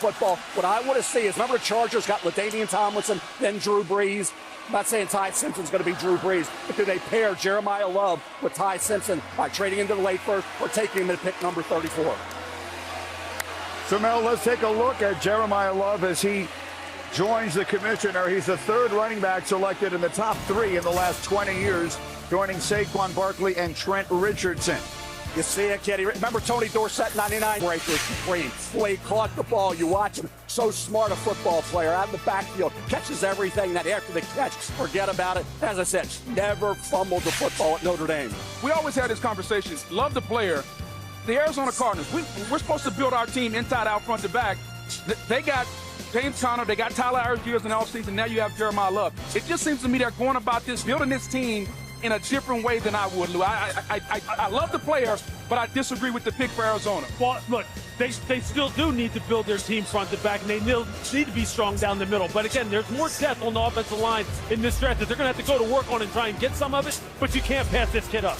football. What I want to see is, remember the Chargers got LaDainian Tomlinson, then Drew Brees. I'm not saying Ty Simpson's going to be Drew Brees, but do they pair Jeremiah Love with Ty Simpson by trading into the late first or taking him at pick number 34? So, Mel, let's take a look at Jeremiah Love as he joins the commissioner. He's the third running back selected in the top 3 in the last 20 years, joining Saquon Barkley and Trent Richardson. You see it, kid. Remember Tony Dorsett, 99 breakers, supreme. Boy, he caught the ball. You watch him. So smart a football player. Out in the backfield, catches everything. That after the catch, forget about it. As I said, never fumbled the football at Notre Dame. We always had this conversation. Love the player. The Arizona Cardinals, we're supposed to build our team inside out, front to back. They got James Conner, they got Tyler Algiers in the offseason. Now you have Jeremiah Love. It just seems to me they're going about this, building this team in a different way than I would, Lou. I love the player, but I disagree with the pick for Arizona. Well, look, they still do need to build their team front to back, and they need to be strong down the middle. But again, there's more depth on the offensive line in this draft that they're going to have to go to work on and try and get some of it, but you can't pass this kid up.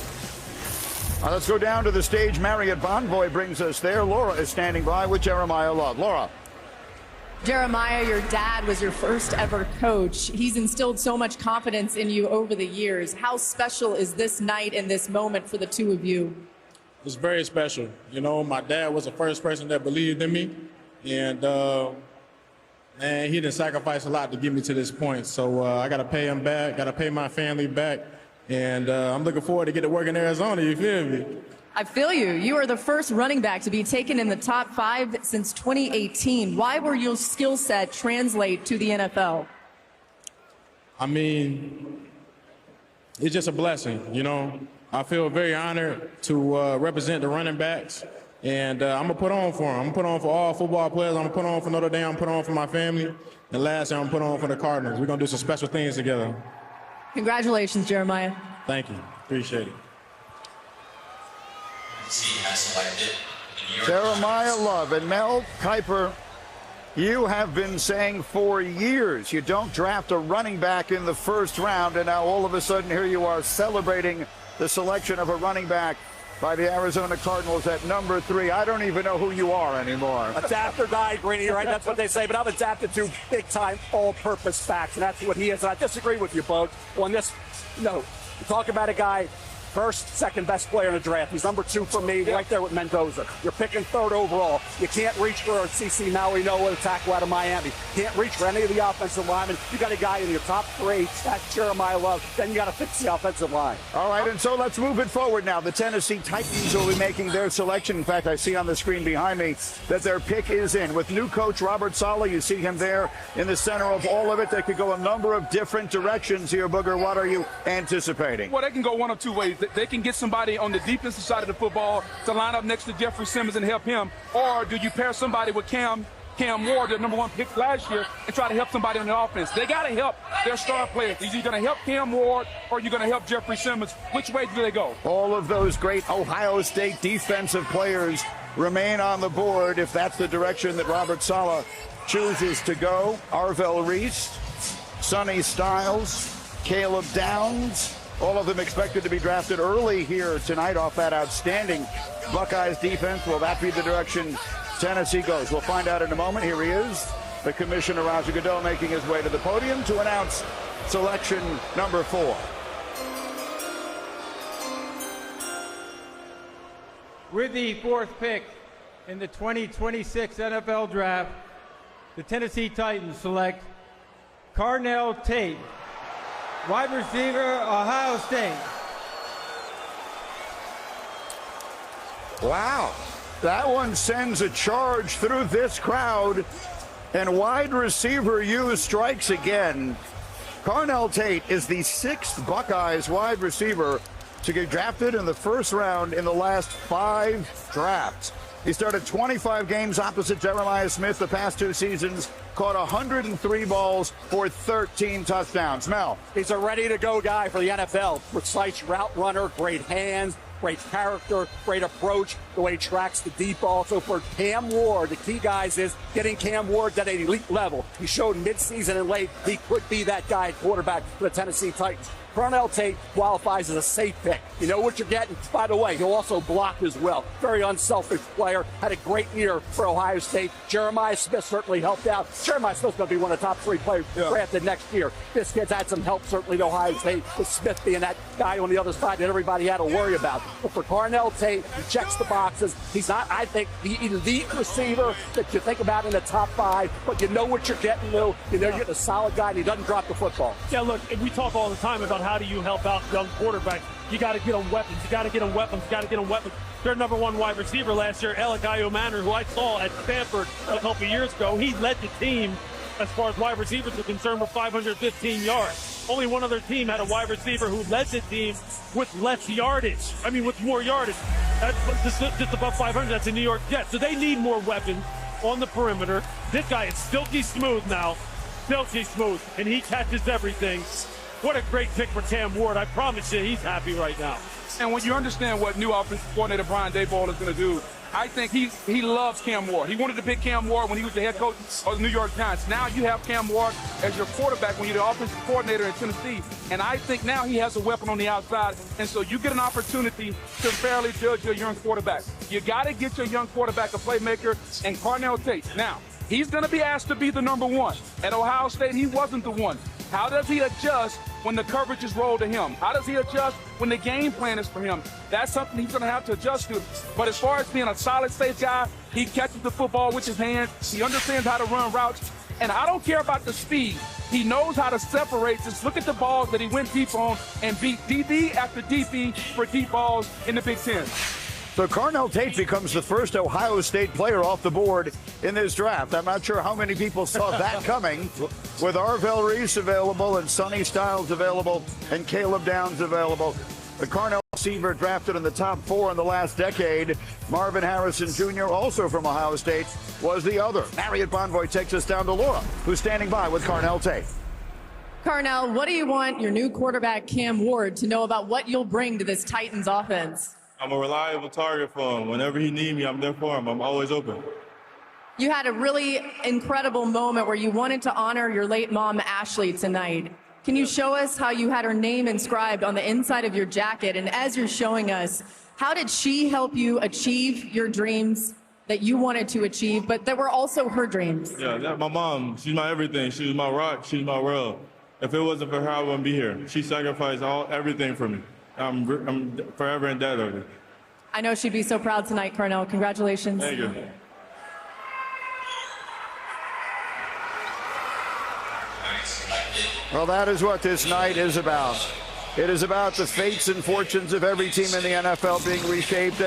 Let's go down to the stage. Marriott Bonvoy brings us there. Laura is standing by with Jeremiah Love. Laura. Jeremiah, your dad was your first ever coach. He's instilled so much confidence in you over the years. How special is this night and this moment for the two of you? It's very special. You know, my dad was the first person that believed in me. And, man, he didn't sacrifice a lot to get me to this point. So I got to pay him back, got to pay my family back. And I'm looking forward to get to work in Arizona, you feel me? I feel you. You are the first running back to be taken in the top 5 since 2018. Why will your skill set translate to the NFL? I mean, it's just a blessing, you know. I feel very honored to represent the running backs. And I'm going to put on for them. I'm going to put on for all football players. I'm going to put on for Notre Dame. I'm going to put on for my family. And lastly, I'm going to put on for the Cardinals. We're going to do some special things together. Congratulations, Jeremiah. Thank you. Appreciate it. Jeremiah Love. And Mel Kiper, you have been saying for years you don't draft a running back in the first round, and now all of a sudden here you are celebrating the selection of a running back by the Arizona Cardinals at number 3. I don't even know who you are anymore. Adapt or die, Greeny, right? That's what they say. But I'm adapted to big-time all-purpose facts, and that's what he is. And I disagree with you, folks. On this note, you talk about a guy, first, second best player in the draft. He's number 2 for me, right there with Mendoza. You're picking 3rd overall. You can't reach for a CC Maui-Noah, a tackle out of Miami. Can't reach for any of the offensive linemen. You got a guy in your top 3, that's Jeremiah Love. Then you got to fix the offensive line. All right, and so let's move it forward now. The Tennessee Titans will be making their selection. In fact, I see on the screen behind me that their pick is in. With new coach Robert Saleh, you see him there in the center of all of it. They could go a number of different directions here, Booger. What are you anticipating? Well, they can go one of two ways. They can get somebody on the defensive side of the football to line up next to Jeffrey Simmons and help him, or do you pair somebody with Cam Ward, the number 1 pick last year, and try to help somebody on the offense? They got to help their star players. Is you going to help Cam Ward or are you going to help Jeffrey Simmons? Which way do they go? All of those great Ohio State defensive players remain on the board if that's the direction that Robert Saleh chooses to go. Arvell Reese, Sonny Styles, Caleb Downs, all of them expected to be drafted early here tonight off that outstanding Buckeyes defense. Will that be the direction Tennessee goes? We'll find out in a moment. Here he is, the Commissioner Roger Goodell, making his way to the podium to announce selection number 4. With the 4th pick in the 2026 NFL Draft, the Tennessee Titans select Carnell Tate, wide receiver, Ohio State. Wow. That one sends a charge through this crowd, and wide receiver U strikes again. Carnell Tate is the 6th Buckeyes wide receiver to get drafted in the first round in the last 5 drafts. He started 25 games opposite Jeremiah Smith the past 2 seasons, caught 103 balls for 13 touchdowns. Mel. He's a ready-to-go guy for the NFL. Precise route runner, great hands, great character, great approach, the way he tracks the deep ball. So for Cam Ward, the key guys is getting Cam Ward at an elite level. He showed midseason and late he could be that guy at quarterback for the Tennessee Titans. Carnell Tate qualifies as a safe pick. You know what you're getting. By the way, he'll also block as well. Very unselfish player. Had a great year for Ohio State. Jeremiah Smith certainly helped out. Jeremiah Smith's going to be one of the top 3 players drafted next year. This kid's had some help certainly to Ohio State, with Smith being that guy on the other side that everybody had to worry about. But for Carnell Tate, he checks the boxes. He's not, I think, the elite receiver that you think about in the top 5, but you know what you're getting, Lou. You know you're getting a solid guy, and he doesn't drop the football. Yeah, look, we talk all the time about how do you help out young quarterbacks. You got to get them weapons. You got to get them weapons. You got to get them weapons. Their number 1 wide receiver last year, Elagayo Manor, who I saw at Stanford a couple years ago, he led the team as far as wide receivers are concerned with 515 yards. Only one other team had a wide receiver who led the team with less yardage. I mean, with more yardage. That's just above 500. That's the New York Jets. So they need more weapons on the perimeter. This guy is silky smooth now. Silky smooth. And he catches everything. What a great pick for Cam Ward. I promise you, he's happy right now. And when you understand what new offensive coordinator Brian Daboll is going to do, I think he loves Cam Ward. He wanted to pick Cam Ward when he was the head coach of the New York Giants. Now you have Cam Ward as your quarterback when you're the offensive coordinator in Tennessee. And I think now he has a weapon on the outside. And so you get an opportunity to fairly judge your young quarterback. You got to get your young quarterback a playmaker, and Carnell Tate. Now, he's going to be asked to be the number 1. At Ohio State, he wasn't the one. How does he adjust when the coverage is rolled to him? How does he adjust when the game plan is for him? That's something he's going to have to adjust to. But as far as being a solid, safe guy, he catches the football with his hands. He understands how to run routes. And I don't care about the speed. He knows how to separate. Just look at the balls that he went deep on and beat DB after DB for deep balls in the Big Ten. So Carnell Tate becomes the first Ohio State player off the board in this draft. I'm not sure how many people saw that coming, with Arvell Reese available and Sonny Styles available and Caleb Downs available. The Carnell receiver drafted in the top 4 in the last decade. Marvin Harrison Jr., also from Ohio State, was the other. Harriet Bonvoy takes us down to Laura, who's standing by with Carnell Tate. Carnell, what do you want your new quarterback Cam Ward to know about what you'll bring to this Titans offense? I'm a reliable target for him. Whenever he needs me, I'm there for him. I'm always open. You had a really incredible moment where you wanted to honor your late mom, Ashley, tonight. Can you show us how you had her name inscribed on the inside of your jacket? And as you're showing us, how did she help you achieve your dreams that you wanted to achieve, but that were also her dreams? Yeah, my mom, she's my everything. She was my rock. She's my world. If it wasn't for her, I wouldn't be here. She sacrificed everything for me. I'm forever in debt of it. I know she'd be so proud tonight, Carnell. Congratulations. Thank you. Well, that is what this night is about. It is about the fates and fortunes of every team in the NFL being reshaped.